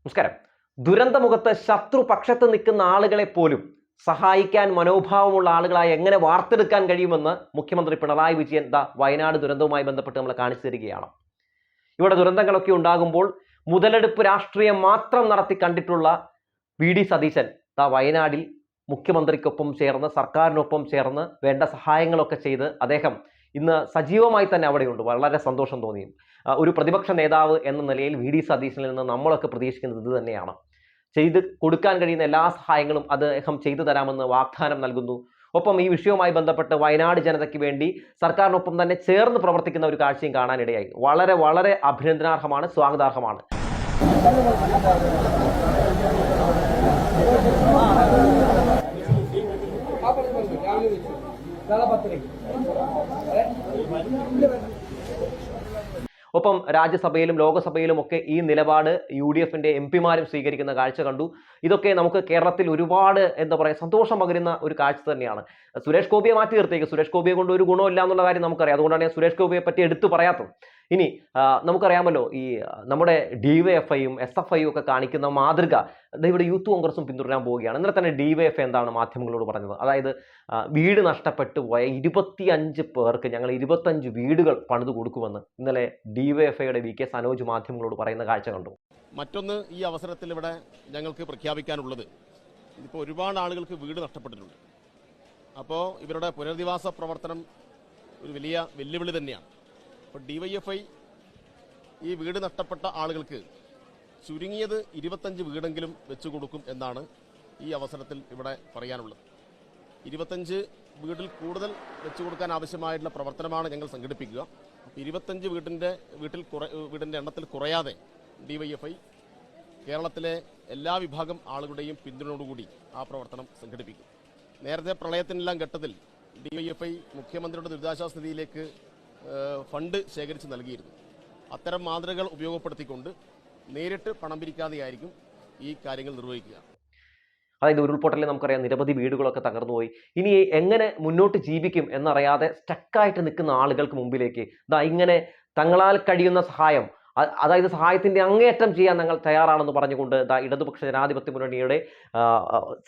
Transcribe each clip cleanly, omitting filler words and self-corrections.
നമസ്കാരം. ദുരന്തമുഖത്ത് ശത്രുപക്ഷത്ത് നിൽക്കുന്ന ആളുകളെ പോലും സഹായിക്കാൻ മനോഭാവമുള്ള ആളുകളായി എങ്ങനെ വാർത്തെടുക്കാൻ കഴിയുമെന്ന് മുഖ്യമന്ത്രി പിണറായി വിജയൻ വയനാട് ദുരന്തവുമായി ബന്ധപ്പെട്ട് നമ്മൾ കാണിച്ചു തരികയാണ്. ഇവിടെ ദുരന്തങ്ങളൊക്കെ ഉണ്ടാകുമ്പോൾ മുതലെടുപ്പ് രാഷ്ട്രീയം മാത്രം നടത്തി കണ്ടിട്ടുള്ള വി.ഡി. സതീശൻ വയനാടിൽ മുഖ്യമന്ത്രിക്കൊപ്പം ചേർന്ന് സർക്കാരിനൊപ്പം ചേർന്ന് വേണ്ട സഹായങ്ങളൊക്കെ ചെയ്ത് അദ്ദേഹം ഇന്ന് സജീവമായി തന്നെ അവിടെയുണ്ട്. വളരെ സന്തോഷം തോന്നിയും. ഒരു പ്രതിപക്ഷ നേതാവ് എന്ന നിലയിൽ വി.ഡി. സതീശനിൽ നിന്ന് നമ്മളൊക്കെ പ്രതീക്ഷിക്കുന്നത് ഇത് തന്നെയാണ്. ചെയ്ത് കൊടുക്കാൻ കഴിയുന്ന എല്ലാ സഹായങ്ങളും അദ്ദേഹം ചെയ്തു തരാമെന്ന് വാഗ്ദാനം നൽകുന്നു. ഒപ്പം ഈ വിഷയവുമായി ബന്ധപ്പെട്ട് വയനാട് ജനതയ്ക്ക് വേണ്ടി സർക്കാരിനൊപ്പം തന്നെ ചേർന്ന് പ്രവർത്തിക്കുന്ന ഒരു കാഴ്ചയും കാണാനിടയായി. വളരെ വളരെ അഭിനന്ദനാർഹമാണ്, സ്വാഗതാർഹമാണ്. ഒപ്പം രാജ്യസഭയിലും ലോകസഭയിലും ഒക്കെ ഈ നിലപാട് UDFന്റെ MP-മാരും സ്വീകരിക്കുന്ന കാഴ്ച കണ്ടു. ഇതൊക്കെ നമുക്ക് കേരളത്തിൽ ഒരുപാട് സന്തോഷം പകരുന്ന ഒരു കാഴ്ച തന്നെയാണ്. സുരേഷ് ഗോപിയെ മാറ്റി നിർത്തിയേക്ക്. സുരേഷ് ഗോപിയെ കൊണ്ട് ഒരു ഗുണമില്ല എന്നുള്ള കാര്യം നമുക്കറിയാം. അതുകൊണ്ടാണ് ഞാൻ സുരേഷ് ഗോപിയെ പറ്റി എടുത്തു പറയാത്തത്. ഇനി നമുക്കറിയാമല്ലോ, ഈ നമ്മുടെ DYFIയും SFIയും ഒക്കെ കാണിക്കുന്ന മാതൃക ഇവിടെ യൂത്ത് കോൺഗ്രസും പിന്തുടരാൻ പോവുകയാണ്. ഇന്നലെ തന്നെ DYFI എന്താണ് മാധ്യമങ്ങളോട് പറഞ്ഞത്? അതായത് വീട് നഷ്ടപ്പെട്ടു പോയ 25 പേർക്ക് ഞങ്ങൾ 25 വീടുകൾ പണിതു കൊടുക്കുമെന്ന് ഇന്നലെ DYFIയുടെ VK സനോജ് മാധ്യമങ്ങളോട് പറയുന്ന കാഴ്ച കണ്ടു. മറ്റൊന്ന് ഈ അവസരത്തിൽ ഇവിടെ ഞങ്ങൾക്ക് പ്രഖ്യാപിക്കാനുള്ളത്, ഇപ്പോൾ ഒരുപാട് ആളുകൾക്ക് വീട് നഷ്ടപ്പെട്ടിട്ടുണ്ട്. അപ്പോൾ ഇവരുടെ പുനരധിവാസ പ്രവർത്തനം ഒരു വലിയ വെല്ലുവിളി തന്നെയാണ്. അപ്പോൾ DYFI ഈ വീട് നഷ്ടപ്പെട്ട ആളുകൾക്ക് ചുരുങ്ങിയത് 25 വീടെങ്കിലും വെച്ചു കൊടുക്കും എന്നാണ് ഈ അവസരത്തിൽ ഇവിടെ പറയാനുള്ളത്. 25 വീട്ടിൽ കൂടുതൽ വെച്ചു കൊടുക്കാൻ ആവശ്യമായിട്ടുള്ള പ്രവർത്തനമാണ് ഞങ്ങൾ സംഘടിപ്പിക്കുക. 25 വീടിൻ്റെ എണ്ണത്തിൽ കുറയാതെ DYFI കേരളത്തിലെ എല്ലാ വിഭാഗം ആളുകളുടെയും പിന്തുണയോടുകൂടി ആ പ്രവർത്തനം സംഘടിപ്പിക്കും. നേരത്തെ പ്രളയത്തിനെല്ലാം ഘട്ടത്തിൽ DYFI മുഖ്യമന്ത്രിയുടെ ദുരിതാശ്വാസ നിധിയിലേക്ക് ഫണ്ട് ശേഖരിച്ച് നൽകിയിരുന്നു. അത്തരം മാതൃകകൾ ഉപയോഗപ്പെടുത്തിക്കൊണ്ട് നേരിട്ട് പണം പിരിക്കാതെയായിരിക്കും ഈ കാര്യങ്ങൾ നിർവഹിക്കുക. അതായത് ഉരുൾപൊട്ടലിൽ നമുക്കറിയാം നിരവധി വീടുകളൊക്കെ തകർന്നുപോയി. ഇനി എങ്ങനെ മുന്നോട്ട് ജീവിക്കും എന്നറിയാതെ സ്റ്റക്കായിട്ട് നിൽക്കുന്ന ആളുകൾക്ക് മുമ്പിലേക്ക് ഇങ്ങനെ തങ്ങളാൽ കഴിയുന്ന സഹായം, അതായത് സഹായത്തിന്റെ അങ്ങേയറ്റം ചെയ്യാൻ ഞങ്ങൾ തയ്യാറാണെന്ന് പറഞ്ഞുകൊണ്ട് ഇടതുപക്ഷ ജനാധിപത്യ മുന്നണിയുടെ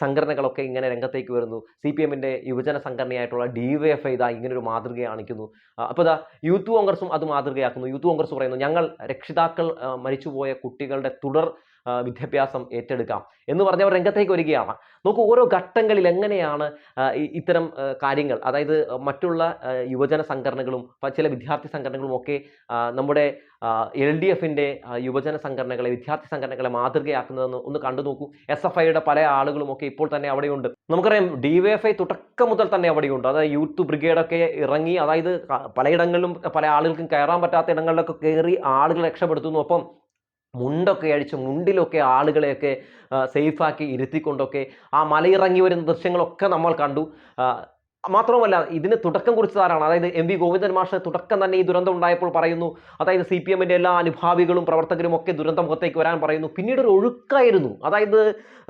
സംഘടനകളൊക്കെ ഇങ്ങനെ രംഗത്തേക്ക് വരുന്നു. CPMന്റെ യുവജന സംഘടനയായിട്ടുള്ള DYFI ഇങ്ങനൊരു മാതൃക കാണിക്കുന്നു. അപ്പോൾ യൂത്ത് കോൺഗ്രസും അത് മാതൃകയാക്കുന്നു. യൂത്ത് കോൺഗ്രസ് പറയുന്നു, ഞങ്ങൾ രക്ഷിതാക്കൾ മരിച്ചുപോയ കുട്ടികളുടെ തുടർ വിദ്യാഭ്യാസം ഏറ്റെടുക്കാം എന്ന് പറഞ്ഞവർ രംഗത്തേക്ക് വരികയാണ്. നോക്കൂ, ഓരോ ഘട്ടങ്ങളിൽ എങ്ങനെയാണ് ഇത്തരം കാര്യങ്ങൾ, അതായത് മറ്റുള്ള യുവജന സംഘടനകളും ചില വിദ്യാർത്ഥി സംഘടനകളും ഒക്കെ നമ്മുടെ LDFന്റെ യുവജന സംഘടനകളെ, വിദ്യാർത്ഥി സംഘടനകളെ മാതൃകയാക്കുന്നതെന്ന് ഒന്ന് കണ്ടു നോക്കൂ. SFIയുടെ പല ആളുകളും ഒക്കെ ഇപ്പോൾ തന്നെ അവിടെയുണ്ട്. നമുക്കറിയാം DYFI തുടക്കം മുതൽ തന്നെ അവിടെയുണ്ട്. അതായത് യൂത്ത് ബ്രിഗേഡൊക്കെ ഇറങ്ങി, അതായത് പലയിടങ്ങളിലും പല ആളുകൾക്കും കയറാൻ പറ്റാത്ത ഇടങ്ങളിലൊക്കെ കയറി ആളുകളെ രക്ഷപ്പെടുത്തുന്നു. ഒപ്പം മുണ്ടൊക്കെ അഴിച്ച് മുണ്ടിലൊക്കെ ആളുകളെയൊക്കെ സേഫാക്കി ഇരുത്തിക്കൊണ്ടൊക്കെ ആ മലയിറങ്ങി വരുന്ന ദൃശ്യങ്ങളൊക്കെ നമ്മൾ കണ്ടു. മാത്രവുമല്ല, ഇതിന് തുടക്കം കുറിച്ചതാരാണ്? അതായത് MV ഗോവിന്ദൻ മാഷ് തുടക്കം തന്നെ ഈ ദുരന്തം ഉണ്ടായപ്പോൾ പറയുന്നു, അതായത് CPMന്റെ എല്ലാ അനുഭാവികളും പ്രവർത്തകരും ഒക്കെ ദുരന്തമുഖത്തേക്ക് വരാൻ പറയുന്നു. പിന്നീട് ഒരു ഒഴുക്കായിരുന്നു. അതായത്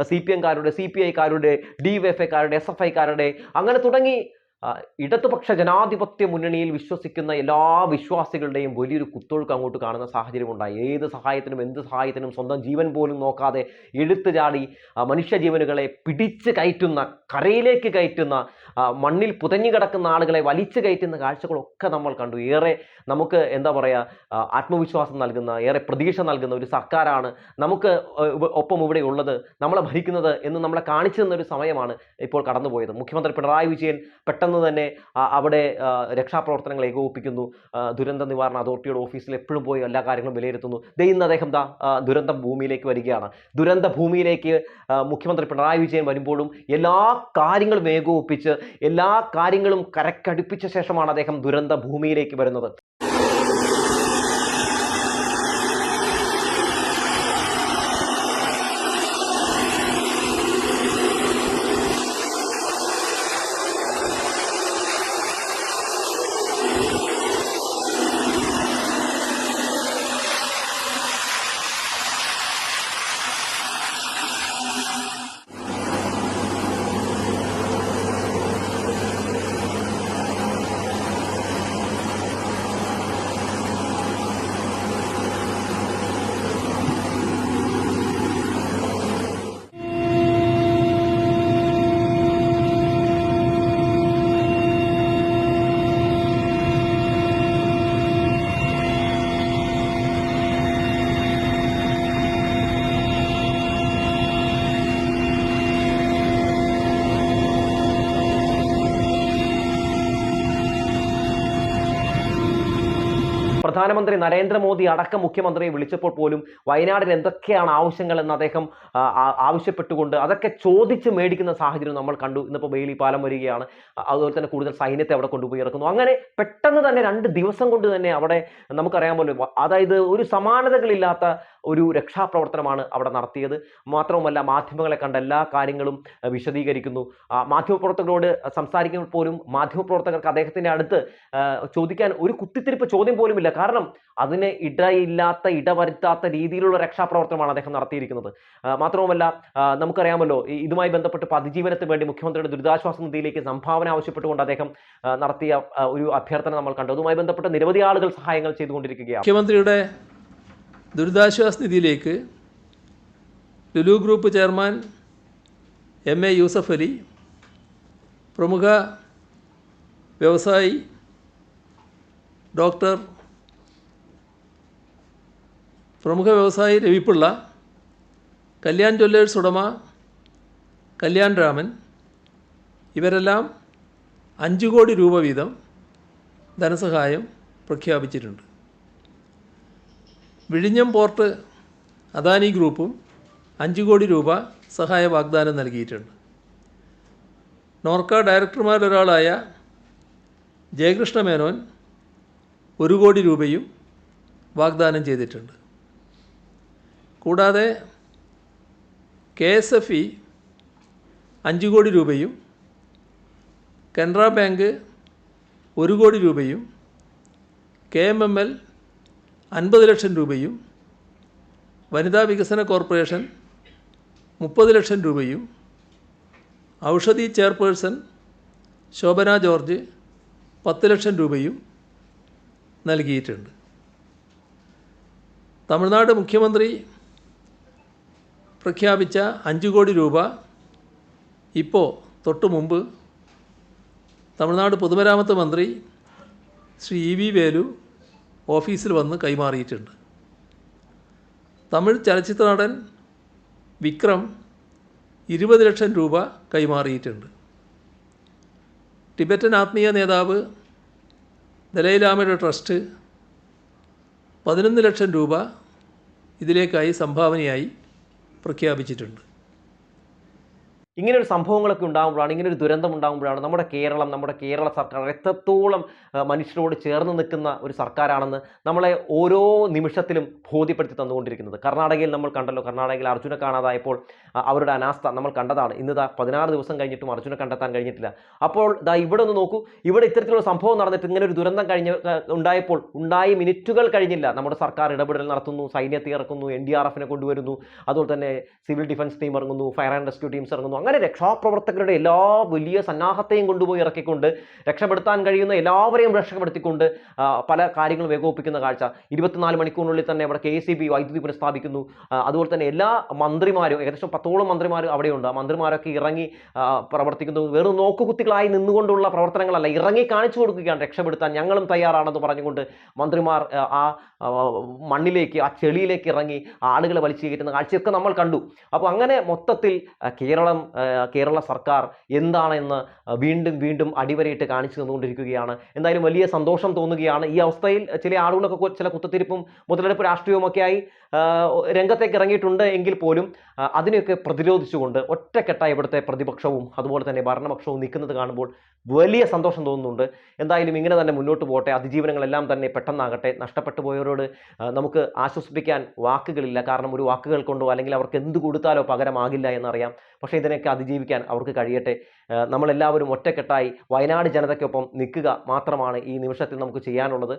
CPM-കാരുടെ, CPI-കാരുടെ, DYFI-കാരുടെ, SFI-കാരുടെ, അങ്ങനെ തുടങ്ങി ഇടതുപക്ഷ ജനാധിപത്യ മുന്നണിയിൽ വിശ്വസിക്കുന്ന എല്ലാ വിശ്വാസികളുടെയും വലിയൊരു കുത്തൊഴുക്ക് അങ്ങോട്ട് കാണുന്ന സാഹചര്യം ഉണ്ടായി. ഏത് സഹായത്തിനും എന്ത് സഹായത്തിനും സ്വന്തം ജീവൻ പോലും നോക്കാതെ എടുത്തു ചാടി മനുഷ്യജീവനുകളെ പിടിച്ച് കയറ്റുന്ന, കരയിലേക്ക് കയറ്റുന്ന, മണ്ണിൽ പുതഞ്ഞു കിടക്കുന്ന ആളുകളെ വലിച്ചു കയറ്റുന്ന കാഴ്ചകളൊക്കെ നമ്മൾ കണ്ടു. ഏറെ നമുക്ക് ആത്മവിശ്വാസം നൽകുന്ന, ഏറെ പ്രതീക്ഷ നൽകുന്ന ഒരു സർക്കാരാണ് നമുക്ക് ഒപ്പം ഇവിടെ ഉള്ളത്, നമ്മളെ ഭരിക്കുന്നത് എന്ന് നമ്മളെ കാണിച്ചു തന്നൊരു സമയമാണ് ഇപ്പോൾ കടന്നുപോയത്. മുഖ്യമന്ത്രി പിണറായി വിജയൻ പെട്ടെന്ന് തന്നെ അവിടെ രക്ഷാപ്രവർത്തനങ്ങൾ ഏകോപിപ്പിക്കുന്നു. ദുരന്ത നിവാരണ അതോറിറ്റിയുടെ ഓഫീസിൽ എപ്പോഴും പോയി എല്ലാ കാര്യങ്ങളും വിലയിരുത്തുന്നു. ഇന്ന് അദ്ദേഹം ദുരന്ത ഭൂമിയിലേക്ക് വരികയാണ്. ദുരന്ത ഭൂമിയിലേക്ക് മുഖ്യമന്ത്രി പിണറായി വിജയൻ വരുമ്പോഴും എല്ലാ കാര്യങ്ങളും ഏകോപിപ്പിച്ച് എല്ലാ കാര്യങ്ങളും കരക്കടുപ്പിച്ച ശേഷമാണ് അദ്ദേഹം ദുരന്ത ഭൂമിയിലേക്ക് വരുന്നത്. പ്രധാനമന്ത്രി നരേന്ദ്രമോദി അടക്കം മുഖ്യമന്ത്രിയെ വിളിച്ചപ്പോൾ പോലും വയനാടിന് എന്തൊക്കെയാണ് ആവശ്യങ്ങൾ എന്ന് അദ്ദേഹം ആവശ്യപ്പെട്ടുകൊണ്ട് അതൊക്കെ ചോദിച്ച് മേടിക്കുന്ന സാഹചര്യം നമ്മൾ കണ്ടു. ഇന്നിപ്പോൾ ബെയിലി പാലം വരികയാണ്, അതുപോലെ തന്നെ കൂടുതൽ സൈന്യത്തെ അവിടെ കൊണ്ടുപോയി ഇറക്കുന്നു. അങ്ങനെ പെട്ടെന്ന് തന്നെ 2 ദിവസം കൊണ്ട് തന്നെ അവിടെ നമുക്കറിയാമല്ലോ, അതായത് ഒരു സമാനതകളില്ലാത്ത ഒരു രക്ഷാപ്രവർത്തനമാണ് അവിടെ നടത്തിയത്. മാത്രവുമല്ല, മാധ്യമങ്ങളെ കണ്ട എല്ലാ കാര്യങ്ങളും വിശദീകരിക്കുന്നു. മാധ്യമപ്രവർത്തകരോട് സംസാരിക്കുമ്പോൾ പോലും മാധ്യമപ്രവർത്തകർക്ക് അദ്ദേഹത്തിന്റെ അടുത്ത് ചോദിക്കാൻ ഒരു കുത്തിത്തിരിപ്പ് ചോദ്യം പോലുമില്ല. കാരണം അതിന് ഇടവരുത്താത്ത രീതിയിലുള്ള രക്ഷാപ്രവർത്തനമാണ് അദ്ദേഹം നടത്തിയിരിക്കുന്നത്. മാത്രവുമല്ല, നമുക്കറിയാമല്ലോ, ഇതുമായി ബന്ധപ്പെട്ട് അതിജീവനത്തിന് വേണ്ടി മുഖ്യമന്ത്രിയുടെ ദുരിതാശ്വാസ നിധിയിലേക്ക് സംഭാവന ആവശ്യപ്പെട്ടുകൊണ്ട് അദ്ദേഹം നടത്തിയ ഒരു അഭ്യർത്ഥന നമ്മൾ കണ്ടു. അതുമായി ബന്ധപ്പെട്ട് നിരവധി ആളുകൾ സഹായങ്ങൾ ചെയ്തുകൊണ്ടിരിക്കുകയാണ്. മുഖ്യമന്ത്രിയുടെ ദുരിതാശ്വാസ നിധിയിലേക്ക് Lulu group chairman MA Yusuf Ali, പ്രമുഖ വ്യവസായി രവിപിള്ള, കല്യാൺ ജ്വല്ലേഴ്സ് ഉടമ കല്യാൺ രാമൻ, ഇവരെല്ലാം 5 കോടി രൂപ വീതം ധനസഹായം പ്രഖ്യാപിച്ചിട്ടുണ്ട്. വിഴിഞ്ഞം പോർട്ട് അദാനി ഗ്രൂപ്പും 5 കോടി രൂപ സഹായ വാഗ്ദാനം നൽകിയിട്ടുണ്ട്. നോർക്ക ഡയറക്ടർമാരൊരാളായ ജയകൃഷ്ണ മേനോൻ 1 കോടി രൂപയും വാഗ്ദാനം ചെയ്തിട്ടുണ്ട്. കൂടാതെ KSFE 5 കോടി രൂപയും, കനറ ബാങ്ക് 1 കോടി രൂപയും, KMML 50 ലക്ഷം രൂപയും, വനിതാ വികസന കോർപ്പറേഷൻ 30 ലക്ഷം രൂപയും, ഔഷധി ചെയർപേഴ്സൺ ശോഭന ജോർജ് 10 ലക്ഷം രൂപയും നൽകിയിട്ടുണ്ട്. തമിഴ്നാട് മുഖ്യമന്ത്രി പ്രഖ്യാപിച്ച 5 കോടി രൂപ ഇപ്പോൾ തൊട്ടു മുമ്പ് തമിഴ്നാട് പൊതുമരാമത്ത് മന്ത്രി ശ്രീ EV വേലു ഓഫീസിൽ വന്ന് കൈമാറിയിട്ടുണ്ട്. തമിഴ് ചലച്ചിത്ര നടൻ വിക്രം 20 ലക്ഷം രൂപ കൈമാറിയിട്ടുണ്ട്. ടിബറ്റൻ ആത്മീയ നേതാവ് ദലൈലാമയുടെ ട്രസ്റ്റ് 11 ലക്ഷം രൂപ ഇതിലേക്കായി സംഭാവനയായി പ്രഖ്യാപിച്ചിട്ടുണ്ട്. ഇങ്ങനൊരു സംഭവങ്ങളൊക്കെ ഉണ്ടാകുമ്പോഴാണ്, ഇങ്ങനൊരു ദുരന്തം ഉണ്ടാകുമ്പോഴാണ് നമ്മുടെ കേരള സർക്കാർ എത്രത്തോളം മനുഷ്യരോട് ചേർന്ന് നിൽക്കുന്ന ഒരു സർക്കാരാണെന്ന് നമ്മളെ ഓരോ നിമിഷത്തിലും ബോധ്യപ്പെടുത്തി തന്നുകൊണ്ടിരിക്കുന്നത്. കർണാടകയിൽ നമ്മൾ കണ്ടല്ലോ, കർണാടകയിൽ അർജുനെ കാണാതായപ്പോൾ അവരുടെ അനാസ്ഥ നമ്മൾ കണ്ടതാണ്. ഇന്ന് 16 ദിവസം കഴിഞ്ഞിട്ടും അർജുനെ കണ്ടെത്താൻ കഴിഞ്ഞിട്ടില്ല. അപ്പോൾ ഇവിടെ ഒന്ന് നോക്കൂ, ഇവിടെ ഇത്തരത്തിലുള്ള സംഭവം നടന്നിട്ട് ഇങ്ങനെ ഒരു ദുരന്തം ഉണ്ടായി മിനിറ്റുകൾ കഴിഞ്ഞില്ല നമ്മുടെ സർക്കാർ ഇടപെടൽ നടത്തുന്നു, സൈന്യത്തെ ഇറക്കുന്നു, NDRFനെ കൊണ്ടുവരുന്നു, അതുപോലെ തന്നെ സിവിൽ ഡിഫൻസ് ടീം ഇറങ്ങുന്നു, ഫയർ ആൻഡ് റെസ്ക്യൂ ടീംസ് ഇറങ്ങുന്നു. അങ്ങനെ രക്ഷാപ്രവർത്തകരുടെ എല്ലാ വലിയ സന്നാഹത്തെയും കൊണ്ടുപോയി ഇറക്കിക്കൊണ്ട് രക്ഷപ്പെടുത്താൻ കഴിയുന്ന എല്ലാവരെയും രക്ഷപ്പെടുത്തിക്കൊണ്ട് പല കാര്യങ്ങളും ഏകോപിപ്പിക്കുന്ന കാഴ്ച. 24 മണിക്കൂറിനുള്ളിൽ തന്നെ അവിടെ KCB വൈദ്യുതി പുനഃസ്ഥാപിക്കുന്നു. അതുപോലെ തന്നെ എല്ലാ മന്ത്രിമാരും, ഏകദേശം 10ഓളം മന്ത്രിമാർ അവിടെയുണ്ട്. ആ മന്ത്രിമാരൊക്കെ ഇറങ്ങി പ്രവർത്തിക്കുന്നു. വെറും നോക്കുകുത്തികളായി നിന്നുകൊണ്ടുള്ള പ്രവർത്തനങ്ങളല്ല, ഇറങ്ങി കാണിച്ചു കൊടുക്കുകയാണ് രക്ഷപ്പെടുത്താൻ ഞങ്ങളും തയ്യാറാണെന്ന് പറഞ്ഞുകൊണ്ട് മന്ത്രിമാർ ആ മണ്ണിലേക്ക്, ആ ചെളിയിലേക്ക് ഇറങ്ങി ആളുകളെ വലിച്ചു കയറ്റുന്ന കാഴ്ചയൊക്കെ നമ്മൾ കണ്ടു. അപ്പോൾ അങ്ങനെ മൊത്തത്തിൽ കേരള സർക്കാർ എന്താണെന്ന് വീണ്ടും അടിവരയിട്ട് കാണിച്ചു തന്നുകൊണ്ടിരിക്കുകയാണ്. എന്തായാലും വലിയ സന്തോഷം തോന്നുകയാണ്. ഈ അവസ്ഥയിൽ ചില ആളുകളൊക്കെ ചില കുത്തിത്തിരിപ്പും മുതലെടുപ്പ് രാഷ്ട്രീയവുമൊക്കെയായി രംഗത്തേക്ക് ഇറങ്ങിയിട്ടുണ്ട് എങ്കിൽ പോലും അതിനെയൊക്കെ പ്രതിരോധിച്ചുകൊണ്ട് ഒറ്റക്കെട്ടായി ഇവിടുത്തെ പ്രതിപക്ഷവും അതുപോലെ തന്നെ ഭരണപക്ഷവും നിൽക്കുന്നത് കാണുമ്പോൾ വലിയ സന്തോഷം തോന്നുന്നുണ്ട്. എന്തായാലും ഇങ്ങനെ തന്നെ മുന്നോട്ട് പോകട്ടെ. അതിജീവനങ്ങളെല്ലാം തന്നെ പെട്ടെന്നാകട്ടെ. നഷ്ടപ്പെട്ടു പോയവരോട് നമുക്ക് ആശ്വസിപ്പിക്കാൻ വാക്കുകളില്ല. കാരണം ഒരു വാക്കുകൾ കൊണ്ടോ അല്ലെങ്കിൽ അവർക്ക് എന്ത് കൊടുത്താലോ പകരമാകില്ല എന്നറിയാം. പക്ഷേ ഇതിനൊക്കെ അതിജീവിക്കാൻ അവർക്ക് കഴിയട്ടെ. നമ്മളെല്ലാവരും ഒറ്റക്കെട്ടായി വയനാട് ജനതയ്ക്കൊപ്പം നിൽക്കുക മാത്രമാണ് ഈ നിമിഷത്തിൽ നമുക്ക് ചെയ്യാനുള്ളത്.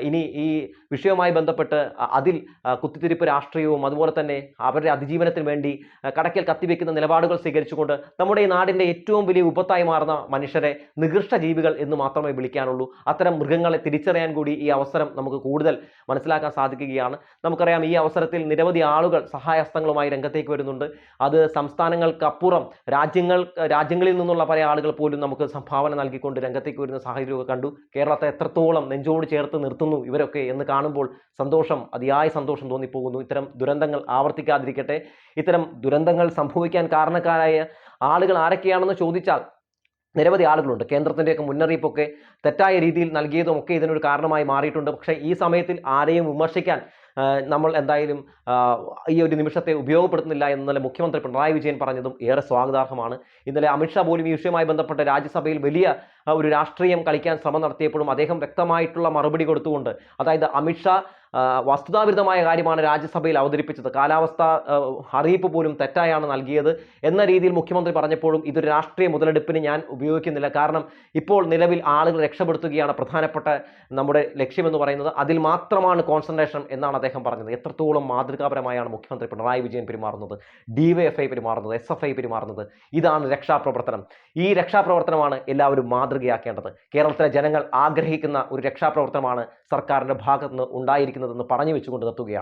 ഇനി ഈ വിഷയവുമായി ബന്ധപ്പെട്ട് അതിൽ കുത്തിത്തിരിപ്പ് രാഷ്ട്രീയവും അതുപോലെ തന്നെ അവരുടെ അതിജീവനത്തിന് വേണ്ടി കടക്കൽ കത്തിവെക്കുന്ന നിലപാടുകൾ സ്വീകരിച്ചുകൊണ്ട് നമ്മുടെ ഈ നാടിൻ്റെ ഏറ്റവും വലിയ വിപത്തായി മാറുന്ന മനുഷ്യരെ നികൃഷ്ട ജീവികൾ എന്ന് മാത്രമേ വിളിക്കാനുള്ളൂ. അത്തരം മൃഗങ്ങളെ തിരിച്ചറിയാൻ കൂടി ഈ അവസരം നമുക്ക് കൂടുതൽ മനസ്സിലാക്കാൻ സാധിക്കുകയാണ്. നമുക്കറിയാം, ഈ അവസരത്തിൽ നിരവധി ആളുകൾ സഹായഹസ്തങ്ങളുമായി രംഗത്തേക്ക് വരുന്നുണ്ട്. അത് സംസ്ഥാനങ്ങൾക്കപ്പുറം രാജ്യങ്ങളിൽ നിന്നുള്ള പല ആളുകൾ പോലും നമുക്ക് സംഭാവന നൽകിക്കൊണ്ട് രംഗത്തേക്ക് വരുന്ന സാഹചര്യമൊക്കെ കണ്ടു. കേരളത്തെ എത്രത്തോളം നെഞ്ചോട് ചേർത്ത് നിർത്തുന്നു ഇവരൊക്കെ എന്ന് കാണുമ്പോൾ അതിയായ സന്തോഷം തോന്നിപ്പോകുന്നു. ഇത്തരം ദുരന്തങ്ങൾ ആവർത്തിക്കാതിരിക്കട്ടെ. ഇത്തരം ദുരന്തങ്ങൾ സംഭവിക്കാൻ കാരണക്കാരായ ആളുകൾ ആരൊക്കെയാണെന്ന് ചോദിച്ചാൽ നിരവധി ആളുകളുണ്ട്. കേന്ദ്രത്തിൻ്റെയൊക്കെ മുന്നറിയിപ്പൊക്കെ തെറ്റായ രീതിയിൽ നൽകിയതും ഒക്കെ ഇതിനൊരു കാരണമായി മാറിയിട്ടുണ്ട്. പക്ഷേ ഈ സമയത്തിൽ ആരെയും വിമർശിക്കാൻ നമ്മൾ എന്തായാലും ഈ ഒരു നിമിഷത്തെ ഉപയോഗപ്പെടുത്തുന്നില്ല എന്നല്ല മുഖ്യമന്ത്രി പിണറായി വിജയൻ പറഞ്ഞതും ഏറെ സ്വാഗതാർഹമാണ്. ഇന്നലെ അമിത്ഷാ പോലും ഈ വിഷയവുമായി ബന്ധപ്പെട്ട് രാജ്യസഭയിൽ വലിയ ഒരു രാഷ്ട്രീയം കളിക്കാൻ ശ്രമം നടത്തിയപ്പോഴും അദ്ദേഹം വ്യക്തമായിട്ടുള്ള മറുപടി കൊടുത്തുകൊണ്ട്, അതായത് അമിത്ഷാ വസ്തുതാവിരുദ്ധമായ കാര്യമാണ് രാജ്യസഭയിൽ അവതരിപ്പിച്ചത്, കാലാവസ്ഥ അറിയിപ്പ് പോലും തെറ്റായാണ് നൽകിയത് എന്ന രീതിയിൽ മുഖ്യമന്ത്രി പറഞ്ഞപ്പോഴും ഇതൊരു രാഷ്ട്രീയ മുതലെടുപ്പിന് ഞാൻ ഉപയോഗിക്കുന്നില്ല. കാരണം ഇപ്പോൾ നിലവിൽ ആളുകൾ രക്ഷപ്പെടുത്തുകയാണ് പ്രധാനപ്പെട്ട നമ്മുടെ ലക്ഷ്യമെന്ന് പറയുന്നത്, അതിൽ മാത്രമാണ് കോൺസെൻട്രേഷൻ എന്നാണ് അദ്ദേഹം പറഞ്ഞത്. എത്രത്തോളം മാതൃകാപരമായാണ് മുഖ്യമന്ത്രി പിണറായി വിജയൻ പെരുമാറുന്നത്, DYFI പെരുമാറുന്നത്, SFI പെരുമാറുന്നത്. ഇതാണ് രക്ഷാപ്രവർത്തനം. ഈ രക്ഷാപ്രവർത്തനമാണ് എല്ലാവരും മാതൃകയാക്കേണ്ടത്. കേരളത്തിലെ ജനങ്ങൾ ആഗ്രഹിക്കുന്ന ഒരു രക്ഷാപ്രവർത്തനമാണ് സർക്കാരിൻ്റെ ഭാഗത്തുനിന്ന് ഉണ്ടായിരിക്കുന്നതെന്ന് പറഞ്ഞു വെച്ചുകൊണ്ട് നിർത്തുകയാണ്.